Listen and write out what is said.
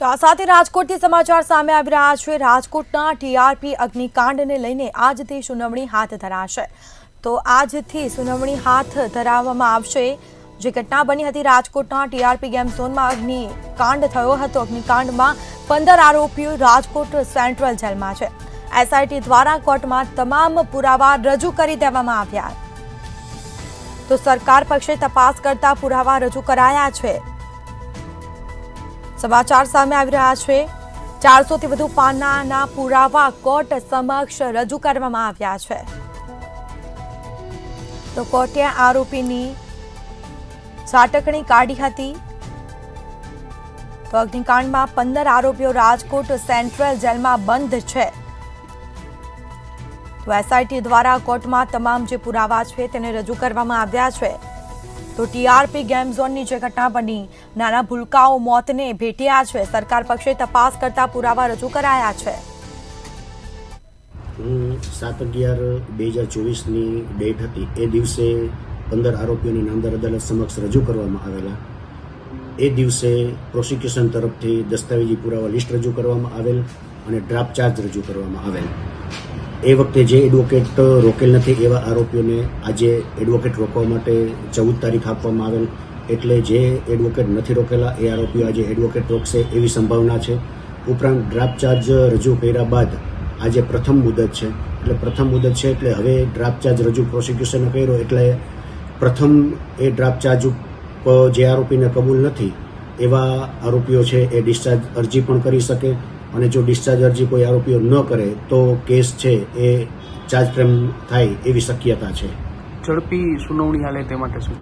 તો આ સાથે રાજકોટથી સમાચાર સામે આવી રહ્યા છે। રાજકોટના ટીઆરપી અગ્નિકાંડને લઈને આજથી સુનાવણી હાથ ધરાશે। તો આજથી સુનાવણી હાથ ધરવામાં આવશે। જે ઘટના બની હતી રાજકોટના ટીઆરપી ગેમ ઝોનમાં અગ્નિકાંડ થયો હતો। અગ્નિકાંડમાં 15 આરોપીઓ રાજકોટ સેન્ટ્રલ જેલમાં છે। એસઆઈટી દ્વારા કોર્ટમાં તમામ પુરાવા રજૂ કરી દેવામાં આવ્યા। તો સરકાર પક્ષે તપાસ કરતા પુરાવા રજૂ કરાયા છે। સમાચાર સામે આવી રહ્યા છે। 400 થી વધુ પાનાના પુરાવા કોર્ટ સમક્ષ રજૂ કરવામાં આવ્યા છે। તો કોર્ટે આરોપીની ઝાટકણી કાઢી હતી। તો અગ્નિકાંડમાં 15 આરોપીઓ રાજકોટ સેન્ટ્રલ જેલમાં બંધ છે। તો એસઆઈટી દ્વારા કોર્ટમાં તમામ જે પુરાવા છે તેને રજૂ કરવામાં આવ્યા છે। તો ટીઆરપી ગેમ ઝોનની જે ઘટના બની, નાના ભૂલકાઓ મોતને ભેટ્યા છે। સરકાર પક્ષે તપાસ કરતા પુરાવા રજૂ કરાયા છે। 7/11/2024ની ડેટ હતી। એ દિવસે 15 આરોપીઓને નામદાર અદાલત સમક્ષ રજૂ કરવામાં આવેલા। એ દિવસે પ્રોસિક્યુશન તરફથી દસ્તાવેજી પુરાવા લિસ્ટ રજૂ કરવામાં આવેલ અને ડ્રાફ્ટ ચાર્જ રજૂ કરવામાં આવેલ। એ વખતે જે એડવોકેટ રોકેલ નથી એવા આરોપીઓને આજે એડવોકેટ રોકવા માટે 14 તારીખ આપવામાં આવેલ। એટલે જે એડવોકેટ નથી રોકેલા એ આરોપીઓ આજે એડવોકેટ રોકશે એવી સંભાવના છે। ઉપરાંત ડ્રાફ્ટ ચાર્જ રજૂ કર્યા બાદ આજે પ્રથમ મુદત છે। એટલે પ્રથમ મુદત છે એટલે હવે ડ્રાફ્ટ ચાર્જ રજૂ પ્રોસિક્યુશને કર્યો એટલે પ્રથમ એ ડ્રાફ્ટ ચાર્જ જે આરોપીને કબૂલ નથી એવા આરોપીઓ છે એ ડિસ્ચાર્જ અરજી પણ કરી શકે। અને જો ડિસ્ચાર્જ અરજી કોઈ આરોપીઓ ન કરે તો કેસ છે એ ચાર્જ ફ્રેમ થાય એવી શક્યતા છે। ઝડપી સુનાવણી હાલે તે માટે શું?